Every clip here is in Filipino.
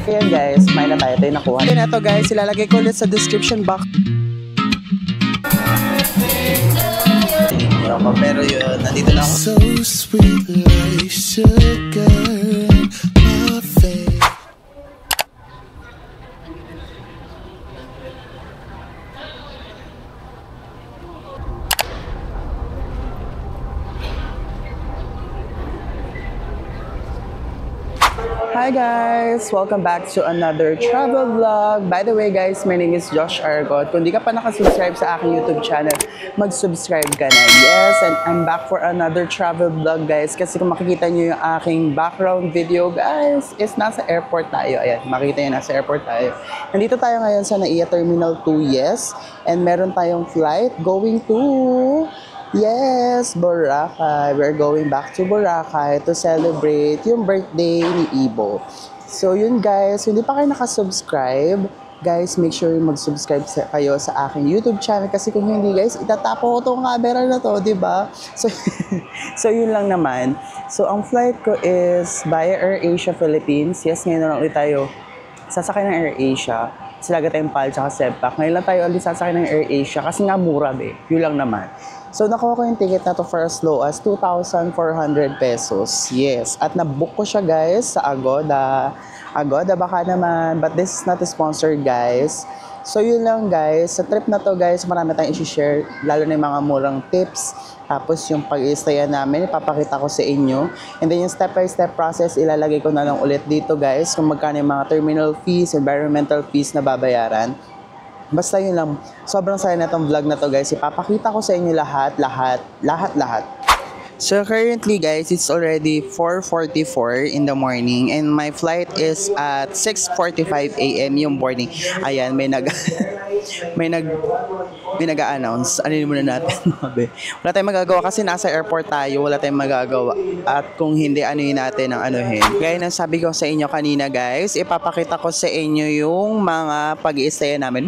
Ayan guys, may na tayo. Ito yung nakuha. Ayan ito guys, ilalagay ko ulit sa description box. Pero yun, nandito na ako. So sweet like sugar in my face. Hi guys! Welcome back to another travel vlog. By the way guys, my name is Josh Argot. Kung di ka pa nakasubscribe sa aking YouTube channel, mag-subscribe ka na. Yes, and I'm back for another travel vlog guys. Kasi kung makikita nyo yung aking background video guys, is nasa airport tayo. Ayan, makita nyo nasa airport tayo. Nandito tayo ngayon sa NAIA Terminal 2, yes. And meron tayong flight going to... Yes, Boracay. We're going back to Boracay to celebrate yung birthday ni Ibo. So yun guys, hindi pa kayo nakasubscribe, guys, make sure mag-subscribe kayo sa aking YouTube channel kasi kung hindi guys, itatapo ko tong camera na to, di ba? So, so yun lang naman. So ang flight ko is via AirAsia Philippines. Yes, ngayon na lang ulit tayo sasakay ng AirAsia. Sila tayong PAL tsaka Sebpac. Ngayon lang tayo ulit sasakay ng AirAsia kasi nga mura be. Yun lang naman. So, nakuha ko yung ticket na to for as low as 2,400 pesos. Yes. At nabook ko siya, guys, sa Agoda. Agoda, baka naman. But this is not sponsored, guys. So, yun lang, guys. Sa trip na to, guys, marami tayong isi-share. Lalo na yung mga murang tips. Tapos, yung pag-i-stayan namin, ipapakita ko sa inyo. And then, yung step-by-step process, ilalagay ko na lang ulit dito, guys. Kung magkano yung mga terminal fees, environmental fees na babayaran. Basta yun lang, sobrang saya na itong vlog na to guys. Ipapakita ko sa inyo lahat. So currently guys, it's already 4:44 in the morning and my flight is at 6:45 AM yung boarding. Ayan, may nag-a-announce. Ano muna natin? Wala tayong magagawa kasi nasa airport tayo. Wala tayong magagawa. At kung hindi, anuhin natin ang anuhin. Gaya ng sabi ko sa inyo kanina guys, ipapakita ko sa inyo yung mga pag-i-stayan namin.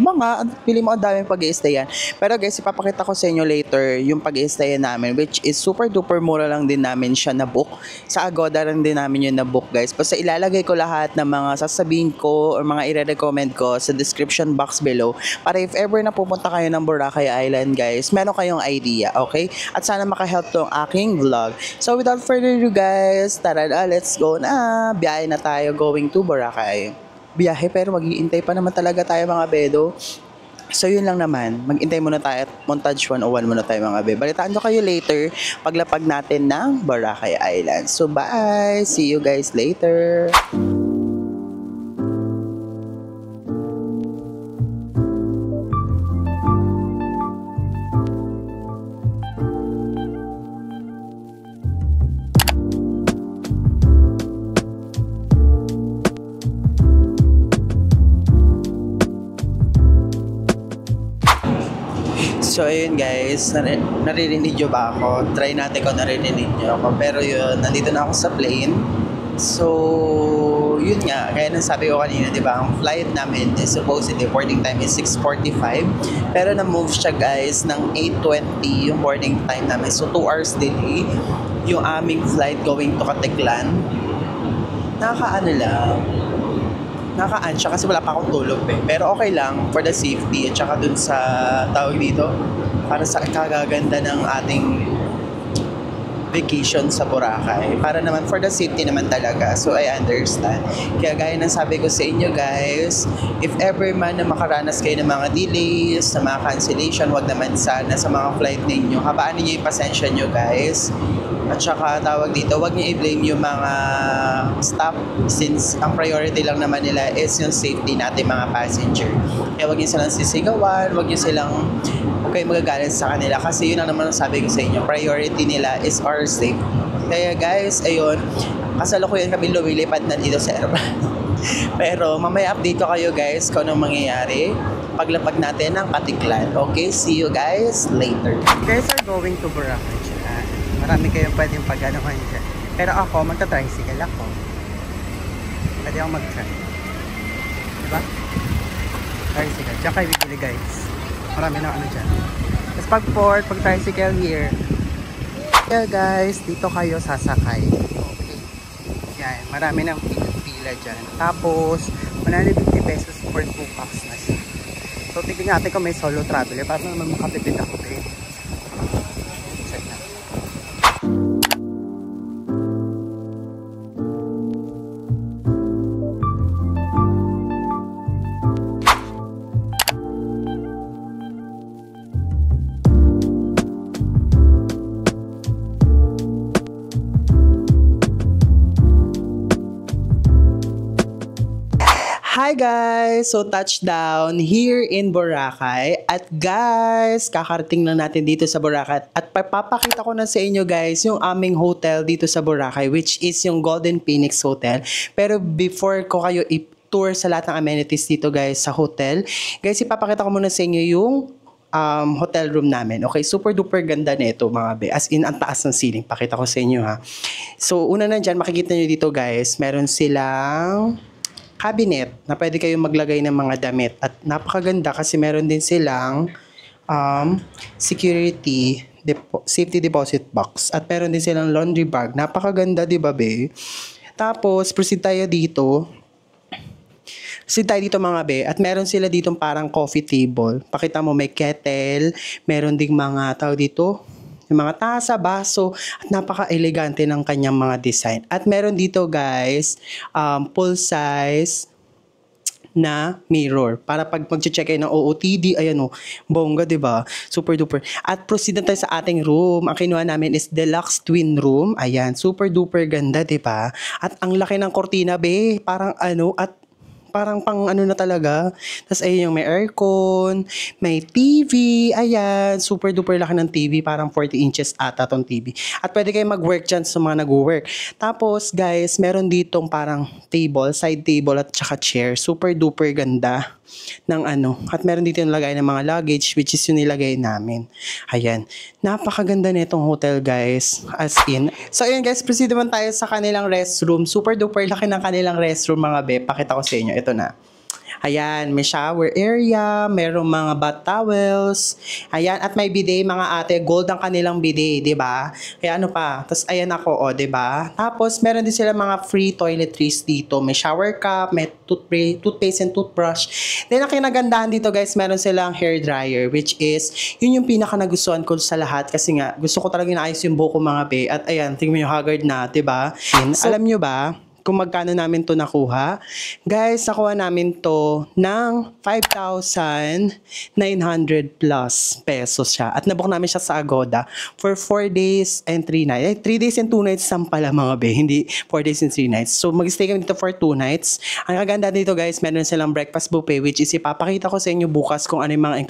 Pili mo ang daming pag-i-stayan. Pero guys, ipapakita ko sa inyo later yung pag-i-stayan namin, which is super duper mura lang din namin siya na-book. Sa Agoda lang din namin yung na-book guys. Basta ilalagay ko lahat ng mga sasabihin ko or mga i-recommend ko sa description box below. Para if ever na pupunta kayo ng Boracay Island guys, meron kayong idea, okay? At sana makahelp tong aking vlog. So without further ado guys, tara na, let's go na. Biyahe na tayo going to Boracay. Biyahe pero mag-iintay pa naman talaga tayo mga bedo. So yun lang naman, mag-intay muna tayo at montage 101 muna tayo mga be. Balitaan ko kayo later paglapag natin ng Boracay Island. So bye! See you guys later! So ayun guys, naririnig nyo ba ako? Try natin kung naririnig nyo ako. Pero yun, nandito na ako sa plane. So, yun nga, kaya nang sabi ko kanina, di ba, ang flight namin is supposedly boarding time is 6:45. Pero na-move siya guys ng 8:20 yung boarding time namin. So 2 hours delay yung aming flight going to Caticlan. Nakakaano lang. Nakaka-ansya kasi wala pa akong tulog eh. Pero okay lang for the safety at saka dun sa tawag dito para sa kagaganda ng ating vacation sa Boracay. Para naman for the safety naman talaga. So I understand. Kaya gaya ng sabi ko sa inyo guys, if ever man na makaranas kayo ng mga delays, sa mga cancellation, wag naman sana sa mga flight ninyo. Habaan niyo yung pasensya nyo guys. At saka tawag dito, wag niyo i-blame yung mga staff since ang priority lang naman nila is yung safety natin mga passenger. Kaya wag niyo silang sisigawan, wag kayo magagalit sa kanila kasi yun ang naman ang sabi ko sa inyo, priority nila is our safety. Kaya guys, ayun, kasalukuyan kami lumilipad na dito sa aeroplano. Pero mamaya update ko kayo guys kung anong mangyayari paglapag natin ng Caticlan. Okay, see you guys later. Guys are going to Boracay. Marami kayong pwedeng pag-anohan dyan. Pero ako, magta-tricycle ako. Pwede akong mag-try. Diba? Tricycle. Diyan kayo bibili guys. Marami na ano dyan. Tapos pag tricycle here. Kaya guys, dito kayo sasakay. Okay. Yan. Marami ng pinipili. nila dyan. Tapos, 150 pesos for 2 packs na siya. So, tignan natin kung may solo traveler. Para naman makatipid ako, eh. Check na. Hi guys! So touchdown here in Boracay. At guys, kakarating lang natin dito sa Boracay. At papapakita ko na sa inyo guys yung aming hotel dito sa Boracay, which is yung Golden Phoenix Hotel. Pero before ko kayo i-tour sa lahat ng amenities dito guys sa hotel, guys ipapakita ko muna sa inyo yung hotel room namin. Okay, super duper ganda nito mga be. As in, ang taas ng ceiling. Pakita ko sa inyo ha. So una na dyan, makikita nyo dito guys, meron silang cabinet na pwede kayong maglagay ng mga damit. At napakaganda kasi meron din silang safety deposit box. At meron din silang laundry bag. Napakaganda, di ba, be? Tapos, proceed tayo dito. Mga be. At meron sila dito parang coffee table. Pakita mo, may kettle. Meron ding mga tao dito. Yung mga tasa, baso, at napaka-elegante ng kanyang mga design. At meron dito guys, full size na mirror. Para pag mag-check kayo ng OOTD, ayan o, bongga, diba? Super duper. At proceed na tayo sa ating room. Ang kinuha namin is deluxe twin room. Ayan, super duper ganda, diba? At ang laki ng kortina, be. Parang ano, at parang pang ano na talaga. Tapos ayun yung may aircon, may TV, ayan, super duper laki ng TV, parang 40 inches ata tong TV. At pwede kayo mag-work dyan sa mga nag-work. Tapos guys, meron ditong parang table, side table at saka chair. Super duper ganda ng ano. At meron dito yung lagay ng mga luggage, which is yung nilagay namin. Ayan. Napakaganda nitong hotel guys. As in. So ayun guys, proceed naman tayo sa kanilang restroom. Super duper laki ng kanilang restroom mga be. Pakita ko sa inyo. Ito na. Ayan, may shower area, merong mga bath towels. Ayan, at may bidet mga ate, gold ang kanilang bidet, 'di ba? Kaya ano pa? Tapos ayan ako, 'di ba? Tapos meron din sila mga free toiletries dito. May shower cup, may toothpaste and toothbrush. Then ang kinagandahan dito, guys, meron silang hair dryer, which is yun yung pinaka nagustuhan ko sa lahat kasi nga gusto ko talaga inaayos yung buhok ko mga be. At ayan, tingnan mo yung haggard na, 'di ba? So, alam nyo ba kung magkano namin to nakuha? Guys, nakuha namin to ng 5,900 plus pesos siya. At nabook namin siya sa Agoda for 4 days and 3 nights. 3 days and 2 nights sam pala mga be, hindi 4 days and 3 nights. So mag-stay kami dito for 2 nights. Ang kaganda dito guys, meron silang breakfast buffet, which is ipapakita ko sa inyo bukas kung ano yung mga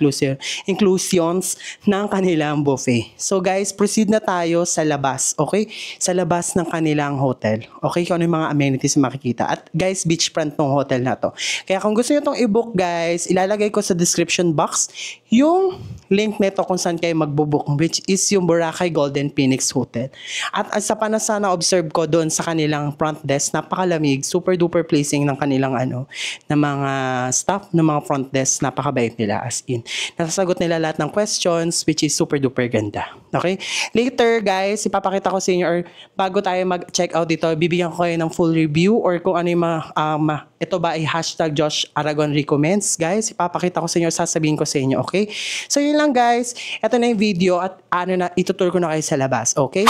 inclusions ng kanilang buffet. So guys, proceed na tayo sa labas, okay? Sa labas ng kanilang hotel. Okay, kung ano yung mga amenities makikita. At guys, beachfront tong hotel na to. Kaya kung gusto nyo itong i-book guys, ilalagay ko sa description box yung link nito kung saan kayo magbo-book, which is yung Boracay Golden Phoenix Hotel. At sa panasa na observe ko doon sa kanilang front desk, napakalamig, super duper placing ng kanilang ng mga staff ng mga front desk, napakabait nila as in. Nasasagot nila lahat ng questions, which is super duper ganda. Okay? Later guys, ipapakita ko sa inyo or bago tayo mag-check out dito, bibigyan ko kayo ng full review or kung ano yung ito ba ay hashtag Josh Aragon Recommends. Guys, ipapakita ko sa inyo, sasabihin ko sa inyo, okay? So yun lang guys, ito na yung video at itutur ko na kayo sa labas, okay?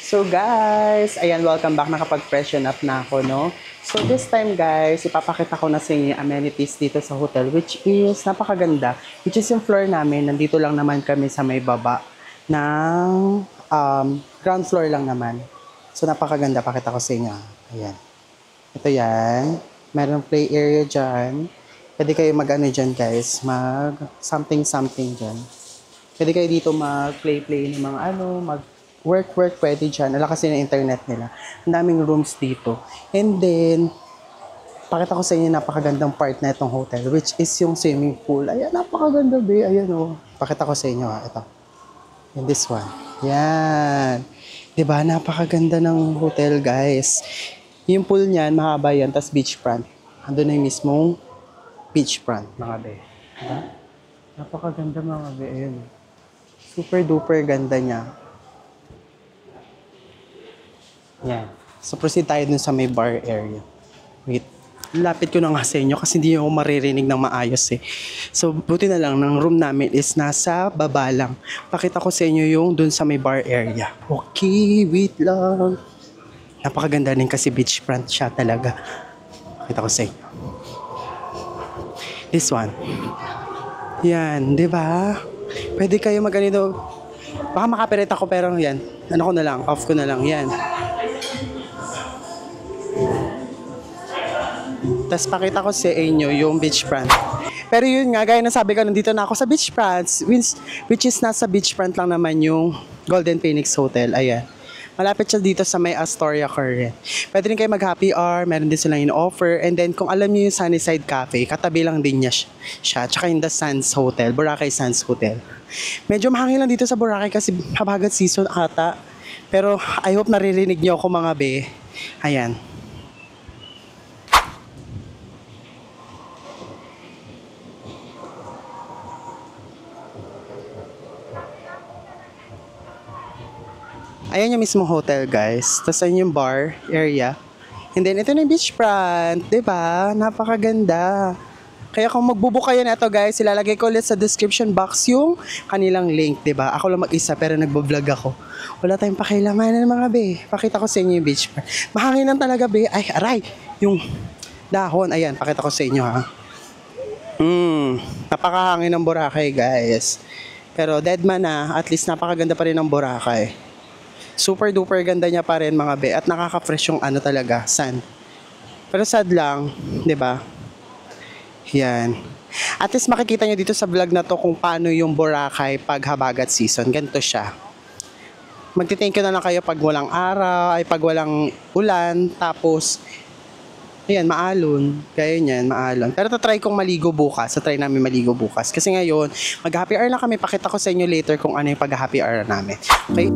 So guys, ayan, welcome back. Nakapag-freshen up na ako, no? So this time guys, ipapakita ko na sa inyo amenities dito sa hotel, which is napakaganda. Which is yung floor namin, nandito lang naman kami sa may baba ng ground floor lang naman. So napakaganda, pakita ko sa inyo. Ayan. Ito yan. Meron play area dyan. Pwede kayo mag-ano dyan guys. Mag something dyan. Pwede kayo dito mag-play ng mga mag-work pwede dyan. Ala kasi na internet nila. Ang daming rooms dito. And then, pakita ko sa inyo napakagandang part na itong hotel, which is yung swimming pool. Ayan, napakaganda be. Ayan o. Pakita ko sa inyo ha. Ito. In this one. Yan. Diba? Napakaganda ng hotel guys. Yung pool niyan, mahaba yan, tas beachfront. Andun na yung mismong beachfront, mga be. Diba? Napakaganda mga be. Ayun. Super duper ganda niya. Yan. So proceed tayo dun sa may bar area. Wait. Lapit ko na nga sa inyo kasi hindi ako maririnig ng maayos eh. So, buti na lang ng room namin is nasa baba lang. Pakita ko sa inyo yung dun sa may bar area. Okay, wait lang. Napakaganda din kasi beachfront siya talaga. Pakita ko sa inyo. This one. Yan, di ba? Pwede kayo mag-ganito. Baka makapirit ako pero yan. Ano ko na lang, off ko na lang. Yan. Tapos pakita ko sa inyo yung beachfront. Pero yun nga, gaya na sabi ko, nandito na ako sa beachfront, which is nasa beachfront lang naman yung Golden Phoenix Hotel. Ayan. Malapit siya dito sa may Astoria Current. Pwede rin kayo mag-happy hour, meron din silang in-offer. And then kung alam niyo yung Sunnyside Cafe, katabi lang din niya siya. Tsaka yung The Sands Hotel, Boracay Sands Hotel. Medyo mahangin lang dito sa Boracay kasi habagat season ata. Pero I hope naririnig niyo ako mga be. Ayan. Ayan yung mismo hotel, guys. Tapos ayun yung bar area. And then, ito na yung beachfront. Diba? Napakaganda. Kaya kung magbubook kayo na ito, guys, ilalagay ko ulit sa description box yung kanilang link, diba? Ako lang mag-isa, pero nagbo-vlog ako. Wala tayong pakialamanan mga be. Pakita ko sa inyo yung beachfront. Mahangin lang talaga, be. Ay, aray! Yung dahon. Ayan, pakita ko sa inyo, ha. Napakahangin ng Boracay, guys. Pero dead man na, at least napakaganda pa rin ng Boracay. Super duper ganda niya pa rin mga be at nakaka-fresh yung ano talaga, sun. Pero sad lang, 'di ba? Yan. At least makikita niyo dito sa vlog na to kung paano yung Boracay pag habagat season. Ganito siya. Magti-thank you na lang kayo pag walang araw, ay pag walang ulan, tapos ayan, maalon. Kaya yan, maalon. Pero try kong maligo bukas. Try namin maligo bukas. Kasi ngayon, mag-happy hour na kami. Pakita ko sa inyo later kung ano yung pag-happy hour namin. Okay?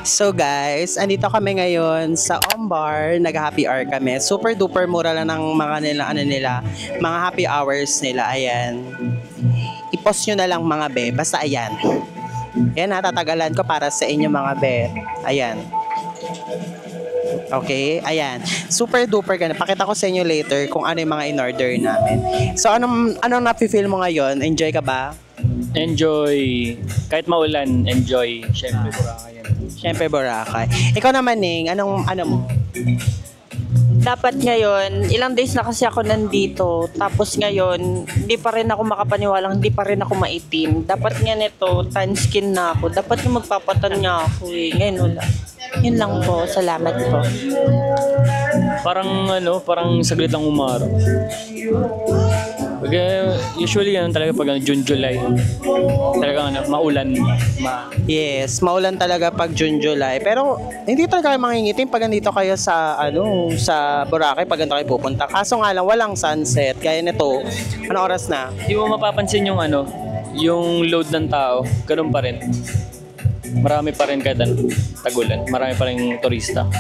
So guys, andito kami ngayon sa Ombar, nag-happy hour kami. Super duper mura lang ng mga nila, mga happy hours nila. Ayan. I-post nyo na lang mga be. Basta ayan. Ayan, natatagalan ko para sa inyo mga be. Ayan. Okay, ayan. Super duper ganda. Pakita ko sa inyo later kung ano yung mga in-order namin. So anong napi-feel mo ngayon? Enjoy ka ba? Enjoy. Kahit maulan, enjoy. Siyempre, Boracay yan. Siyempre Boracay. Ikaw naman Ning, ano mo? Dapat ngayon, ilang days na kasi ako nandito. Tapos ngayon, hindi pa rin ako makapaniwalang, hindi pa rin ako maitim. Dapat nga nito, tan skin na ako. Dapat yung magpapatan nga ako eh. Ngayon wala. Yun lang po. Salamat po. Parang saglit lang umaraw. Usually yan talaga pag June, July. Talagang maulan. Yes, maulan talaga pag June, July. Pero hindi talaga kayo mangingitim pag nandito kayo sa sa Boracay pag ganito kayo pupunta. Kaso nga lang walang sunset. Kaya nito, ano oras na? Di mo mapapansin yung load ng tao. Ganun pa rin. Marami pa rin kahit tagulan. Marami pa rin turista.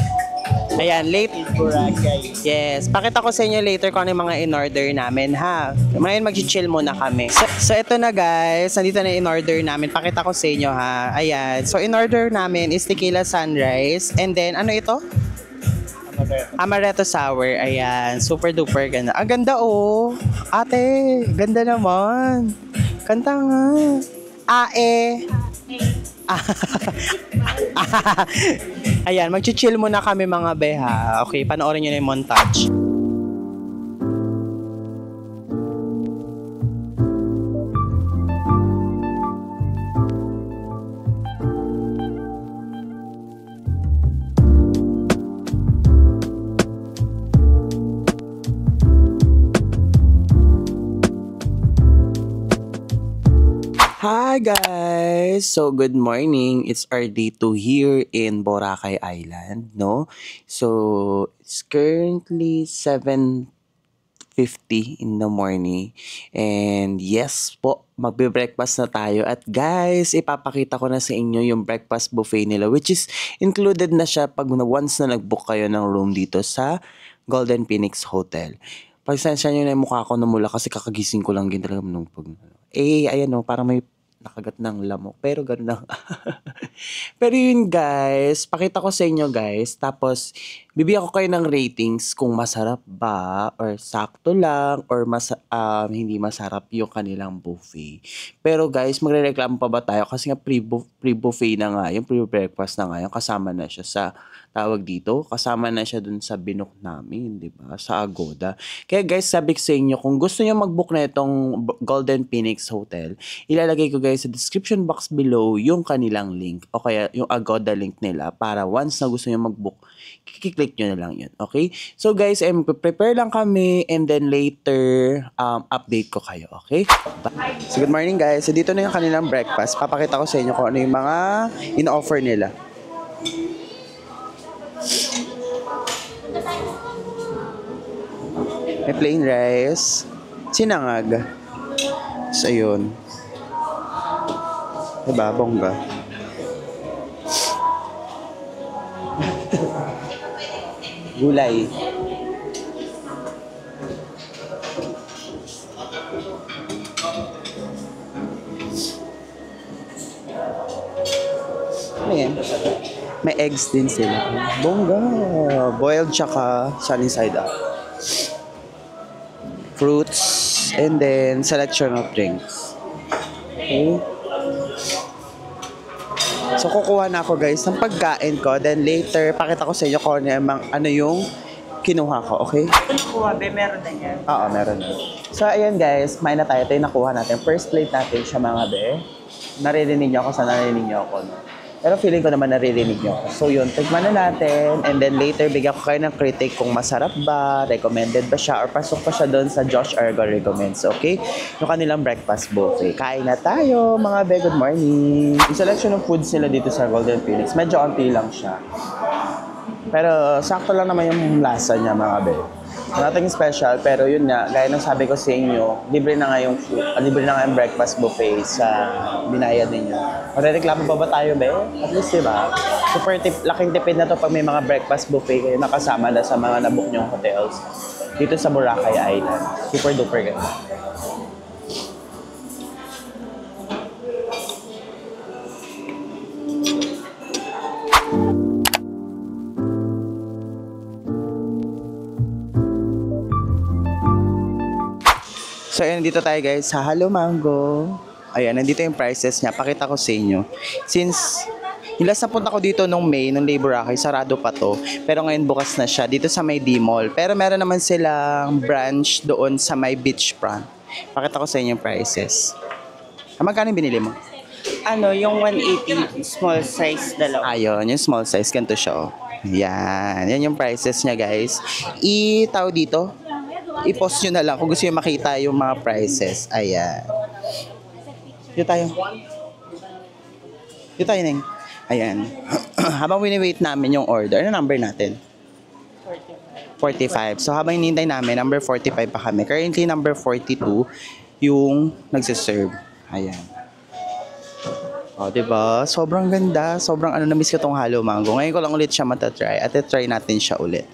Ayan, late. Boracay. Yes, pakita ko sa inyo later kung ano yung mga in-order namin, ha? Ngayon mag-chill muna kami. So ito na guys, nandito na in-order namin. Pakita ko sa inyo, ha? Ayan, so in-order namin is Tequila Sunrise. And then, ano ito? Amaretto Sour. Ayan, super duper ganda. Ang ganda oh. Ate, ganda naman. Kanta nga. Ae. Ayan, mag-chill muna kami mga beha. Okay, panoorin nyo na yung montage. Hi guys! So good morning. It's our day 2 here in Boracay Island, no? So it's currently 7 6:50 in the morning. And yes po, magbe-breakfast na tayo. At guys, ipapakita ko na sa inyo yung breakfast buffet nila, which is included na siya pag once na nag-book kayo ng room dito sa Golden Phoenix Hotel. Pagsensya nyo na yung mukha ko namula kasi kakagising ko lang din talaga nung pag... ayan o, parang may nakagat ng lamok. Pero gano'n na. Pero yun guys, pakita ko sa inyo guys. Tapos, bibigyan ko kayo ng ratings kung masarap ba or sakto lang or hindi masarap yung kanilang buffet. Pero guys, magre-reklamo pa ba tayo? Kasi nga pre-buffet na nga, yung pre-breakfast na nga, yung kasama na siya sa tawag dito, kasama na siya dun sa binook namin, di ba? Sa Agoda. Kaya guys, sabi ko sa inyo, kung gusto niyo mag-book na itong Golden Phoenix Hotel, ilalagay ko guys sa description box below yung kanilang link o kaya yung Agoda link nila para once na gusto niyo mag-book, kiklik nyo na lang yun. Okay? So guys, prepare lang kami and then later, update ko kayo. Okay? So good morning guys. So dito na yung kanilang breakfast. Papakita ko sa inyo kung ano yung mga in-offer nila. May plain rice, sinangag. So, ayun. Diba, bongga. Gulay. Ano yan? May eggs din sila. Bongga. Boiled tsaka sunny side up. Fruits, and then selection of drinks. Okay. So, kukuha na ako guys ng pagkain ko. Then later, pakita ko sa inyo kung ano yung kinuha ko. Okay? Kuha, meron na yan. Oo, meron na. So, ayan guys, kumain na tayo. Ito yung nakuha natin. First plate natin siya mga be. Naririnig niyo ako sa narinig niyo ako. No? Pero feeling ko naman naririnig niyo ako. So yun, tignan na natin. And then later, bigyan ko kayo ng critic kung masarap ba, recommended ba siya, or pasok pa siya doon sa Josh Argon Recommends. Okay? Yung kanilang breakfast buffet. Kain na tayo, mga be. Good morning. Yung selection ng foods nila dito sa Golden Phoenix, medyo onti lang siya. Pero sakto lang naman yung lasa niya, mga be. Nothing special, pero yun nga, gaya ng sabi ko sa inyo, libre na nga yung food, libre na nga yung breakfast buffet sa binayad ninyo. Marereklamo pa ba tayo, be? At least, diba? Super laking tipid na to pag may mga breakfast buffet kayo nakasama na sa mga nabook nyong hotels dito sa Boracay Island. Super duper ganda. So, ayan, dito tayo guys sa Hello Mango. Ayan, nandito yung prices niya. Pakita ko sa inyo. Since, yung last na punta ko dito nung May, nung Labor Boracay, sarado pa to. Pero ngayon bukas na siya, dito sa may D-Mall. Pero meron naman silang branch doon sa may beachfront. Pakita ko sa inyo yung prices. Magkano yung binili mo? Ano, yung 180 small size dalawa. Ayun, yung small size. Ganito siya, oh. Yan. Yan yung prices niya, guys. Tao dito. I-post nyo na lang kung gusto nyo makita yung mga prices. Ayan. Dito tayo. Dito tayo, Neng. Ayan. Habang wini-wait namin yung order, ano number natin? 45. So, habang hinihintay namin, number 45 pa kami. Currently, number 42 yung nagsiserve. Ayan. O, diba? Sobrang ganda. Sobrang namiss ko tong Hello Mango. Ngayon ko lang ulit siya matatry. At try natin siya ulit.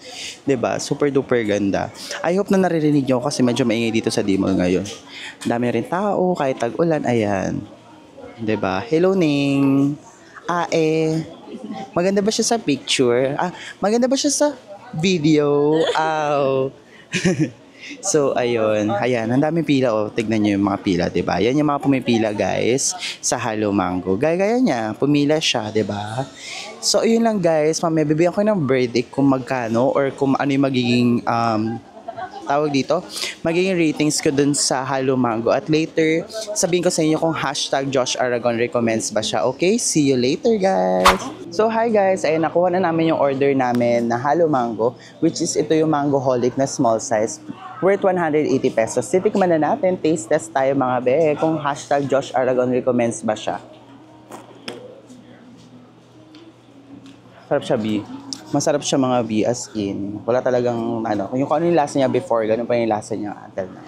Diba? Super duper ganda. I hope na naririnig nyo kasi medyo maingay dito sa D-Mall ngayon. Dami rin tao, kahit tag-ulan. Ayan. Diba? Hello, Ning. Maganda ba siya sa picture? Maganda ba siya sa video? Ow. So, ayun. Ayan, ang daming pila, oh. Tignan nyo yung mga pila, diba? Yan yung mga pumipila, guys, sa Hello Mango. Gaya niya, pumila siya, diba? So, ayun lang, guys. Mamaya, bibigyan ko ng verdict kung magkano or kung ano yung magiging, tawag dito, magiging ratings ko dun sa Hello Mango. At later, sabihin ko sa inyo kung hashtag Josh Aragon recommends ba siya. Okay? See you later, guys! So, hi guys! Ayun, nakuha na namin yung order namin na Hello Mango, which is ito yung Mango Holic na small size, worth 180 pesos. Titikman na natin, taste test tayo mga be, kung hashtag Josh Aragon recommends ba siya. Sarap siya, B. Masarap siya mga B, as in. Wala talagang, ano, yung kung ano yung lasa niya before, ganun pa yung lasa niya until now.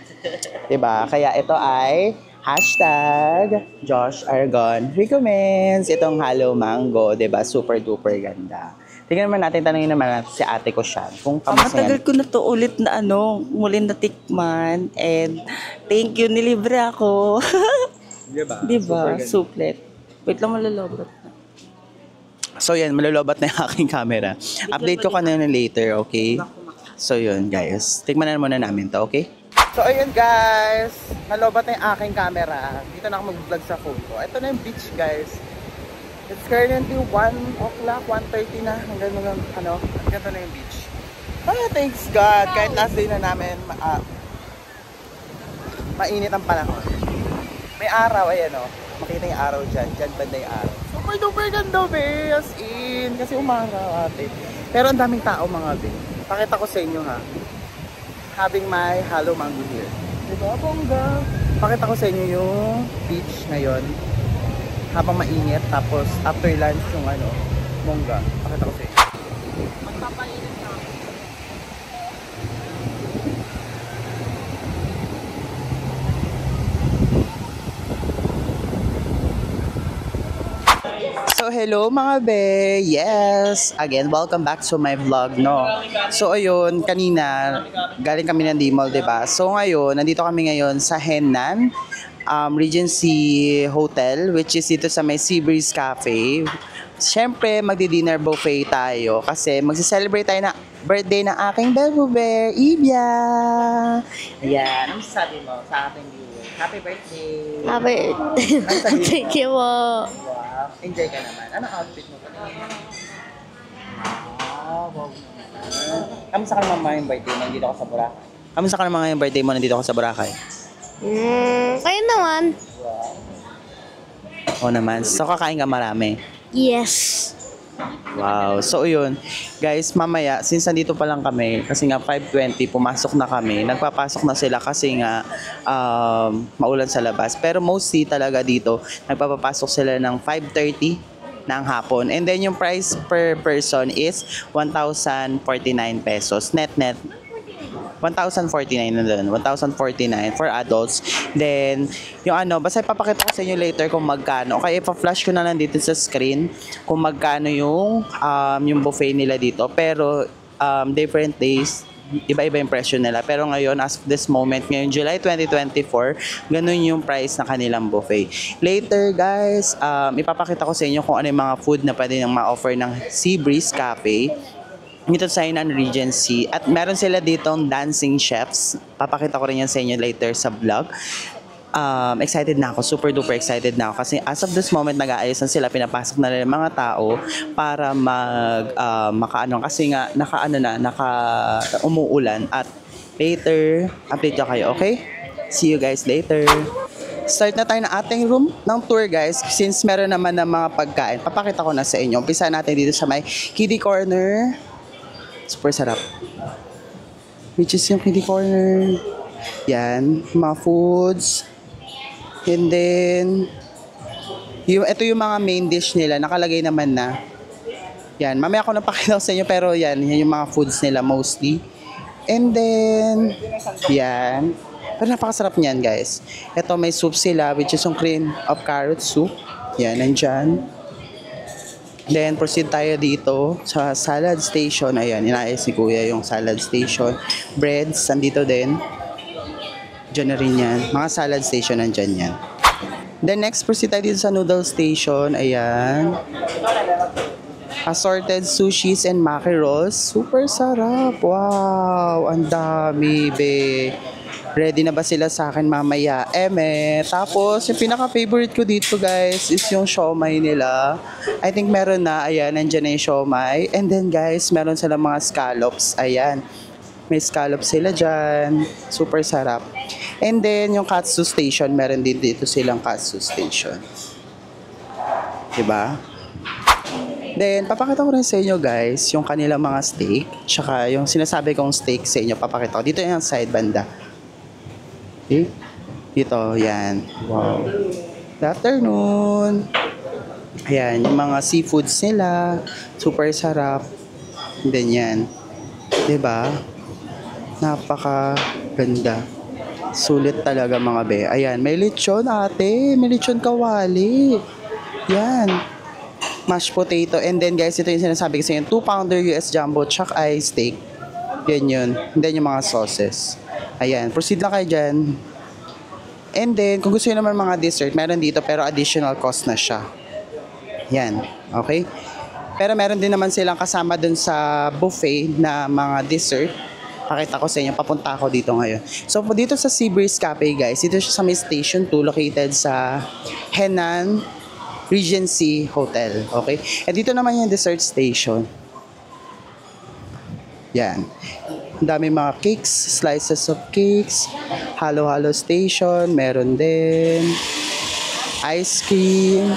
Diba? Kaya ito ay hashtag Josh Argon recommends itong Halo Mango. Diba? Super duper ganda. Tingnan naman natin, tanongin naman natin si ate ko siya. Kung kamusta Matagal yan. ko na to ulit na muli na tikman. And thank you, nilibre ako. Diba? Diba? Suplet. Wait lang, malalobot na. So yan, malolobat na yung aking camera. Update ko kanina later, okay? So yun, guys. Tikman na muna namin to, okay? So ayun, guys. Malobat na yung aking camera. Dito na ako mag-vlog sa phone ko. Ito na yung beach, guys. It's currently 1 o'clock, 1:30 na. Hanggang ano, hanggang na yung beach. Ah, thanks God. Kahit last day na namin, mainit ang panahon. May araw, ayan o. Makita yung araw dyan. Dyan banda yung araw. Super duper ganda, be. As in. Kasi umaraw, ate. Pero ang daming tao, mga be. Pakita ko sa inyo, ha. Having my Halo Mango here. Diba, bongga? Pakita ko sa inyo yung beach ngayon. Habang mainit. Tapos, after lunch, yung ano, bongga. Pakita ko sa inyo. Magpapainit na. So hello mga be, yes, again welcome back to my vlog, no. So ayun, kanina galing kami ng D-Mall, diba? So ngayon, nandito kami ngayon sa Henan Regency Hotel, which is dito sa may Sea Breeze Cafe. Siyempre, magdi-dinner buffet tayo kasi magsi-celebrate tayo na birthday ng aking Bebo Bear, Ibia. Ayan, ano sabi mo sa aking viewer? Happy birthday! Happy Thank you po. Wow, enjoy ka naman. Anong outfit mo? Wow. Kamusta ka naman yung birthday mo nandito ka sa Boracay? Kamusta ka naman yung birthday mo nandito ka sa Boracay? Kayo naman? Oo naman. So, kakain ka marami. Yes. Wow. So, yun. Guys, mamaya, since nandito pa lang kami, kasi nga 5:20, pumasok na kami. Nagpapasok na sila kasi nga maulan sa labas. Pero mostly talaga dito, nagpapapasok sila ng 5:30 ng hapon. And then yung price per person is 1,049 pesos. Net. 1,049 na doon. 1,049 for adults. Then, yung ano, basta ipapakita ko sa inyo later kung magkano. Okay, ipa-flash ko na lang dito sa screen kung magkano yung buffet nila dito. Pero, different days, iba-iba yung presyo nila. Pero ngayon, as of this moment, ngayon July 2024, ganun yung price ng kanilang buffet. Later, guys, ipapakita ko sa inyo kung ano yung mga food na pwede nang ma-offer ng Sea Breeze Cafe dito sa Henan Regency. At meron sila ditong dancing chefs. Papakita ko rin yan sa inyo later sa vlog. Excited na ako. Super duper excited na ako. Kasi as of this moment, nag-aayos na sila. Pinapasok na nila mga tao para makaano. Kasi nga, umuulan. At later, update ko kayo, okay? See you guys later. Start na tayo ng ating room ng tour, guys. Since meron naman ng mga pagkain, papakita ko na sa inyo. Umpisa natin dito sa may kiddie corner. Super sarap. Which is yung kiddie corner. Yan. Mga foods. And then, ito yung mga main dish nila. Nakalagay naman na. Yan. Mamaya ako napakita sa inyo. Pero yan yung mga foods nila mostly. And then, yan. Pero napakasarap niyan, guys. Ito may soup sila, which is yung cream of carrot soup. Yan, nandyan. Then, proceed tayo dito sa salad station. Ayan, inaayos ni Kuya yung salad station. Breads, nandito din. Diyan na rin yan. Mga salad station, nandyan yan. Then, next, proceed tayo dito sa noodle station. Ayan. Assorted sushis and maki rolls. Super sarap. Wow, ang dami, be. Ready na ba sila sa akin mamaya? Tapos, yung pinaka-favorite ko dito, guys, is yung siomay nila. I think meron na. Ayan, nandyan na yung siomay. And then, guys, meron sila mga scallops. Ayan. May scallops sila dyan. Super sarap. And then, yung katsu station, meron din dito silang katsu station. Diba? Then, papakita ko rin sa inyo, guys, yung kanilang mga steak. Tsaka, yung sinasabi kong steak sa inyo, papakita ko. Dito yung side banda. Okay? Dito, yan. Wow. Good afternoon. Ayan, yung mga seafoods nila. Super sarap. And then yan. Diba? Napaka-ganda. Sulit talaga mga be. Ayan, may lechon ate. May lechon kawali. Yan. Mashed potato. And then guys, ito yung sinasabi ko sa inyo. 2-pounder US Jumbo chuck eye steak. Yan yun. And then yung mga sauces. Ayan. Proceed na kayo dyan. And then, kung gusto nyo naman mga dessert, meron dito pero additional cost na siya. Yan. Okay? Pero meron din naman silang kasama dun sa buffet na mga dessert. Pakita ko sa inyo, papunta ako dito ngayon. So, dito sa Seabreeze Cafe, guys, dito siya sa may Station 2, located sa Henan Regency Hotel. Okay? At dito naman yung dessert station. Yan. Ang dami mga cakes, slices of cakes, halo-halo station, meron din. Ice cream.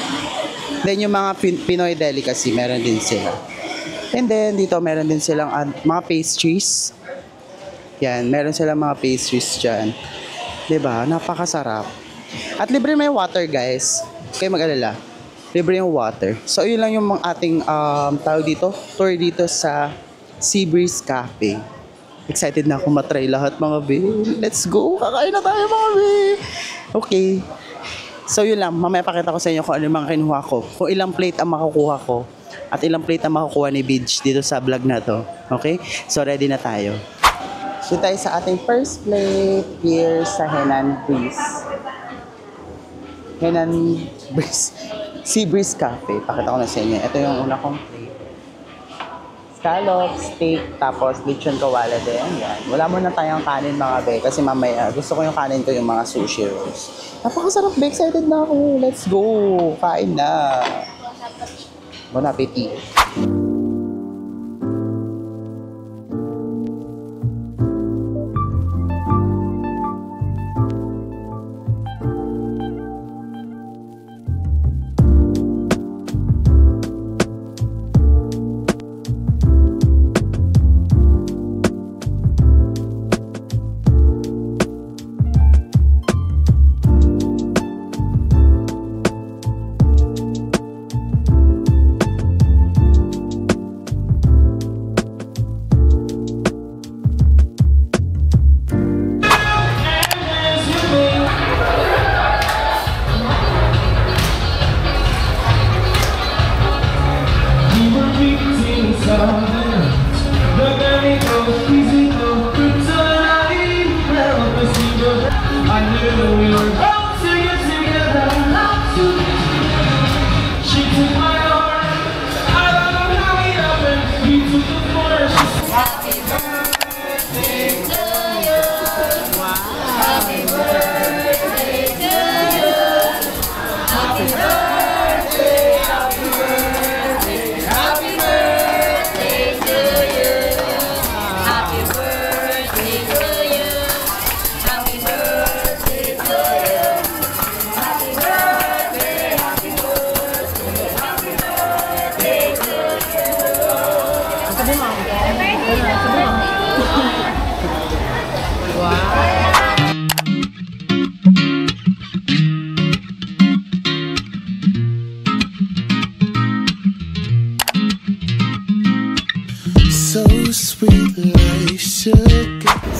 Then yung mga Pinoy delicacy, meron din sila. And then, dito meron din silang mga pastries. Yan, meron silang mga pastries dyan. Diba? Napakasarap. At libre may water, guys. Kayo mag-alala. Libre yung water. So, yun lang yung ating tawag dito, tour dito sa Seabreeze Cafe. Excited na ako matry lahat, mga be. Let's go! Kakain na tayo, mga be! Okay. So, yun lang. Mamaya pakita ko sa inyo kung ano yung mga kinuha ko. Kung ilang plate ang makukuha ko. At ilang plate ang makukuha ni Bidge dito sa vlog na to. Okay? So, ready na tayo. So, tayo sa ating first plate here sa Henan Breeze. Henan Breeze. Seabreeze Cafe. Pakita ko na sa inyo. Ito yung una kong plate. Scallop, steak, tapos lechon kawala din. Yan. Wala muna tayong kanin mga be. Kasi mamaya, gusto ko yung kanin ko yung mga sushi rolls. Napakasarap be. Excited na ako. Let's go. Kain na. Bon appetit.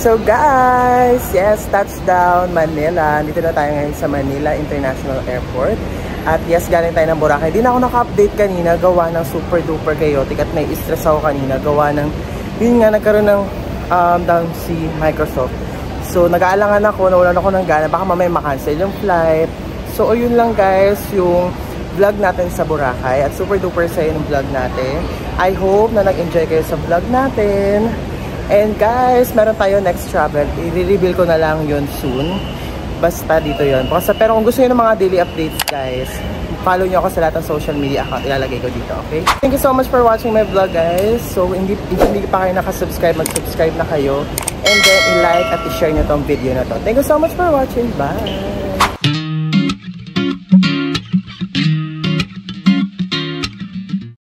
So guys, yes, touchdown Manila. Dito na tayo ngayon sa Manila International Airport. At yes, galing tayo ng Boracay. Di na ako naka-update kanina, gawa ng super duper chaotic at nai-stress ako kanina, gawa ng, yun nga, nagkaroon ng down si Microsoft. So nag-aalangan ako, nawalan ako ng gana, baka mamaya makancel yung flight. So yun lang guys, yung vlog natin sa Boracay. At super duper saya yung vlog natin. I hope na nag-enjoy kayo sa vlog natin. And guys, meron tayo next travel. I-reveal ko na lang yun soon. Basta dito yun. Pero kung gusto nyo ng mga daily updates guys, follow nyo ako sa lahat ng social media account. Ilalagay ko dito, okay? Thank you so much for watching my vlog guys. So, hindi pa kayo nakasubscribe, mag-subscribe na kayo. And then, i-like at i-share nyo tong video na to. Thank you so much for watching. Bye!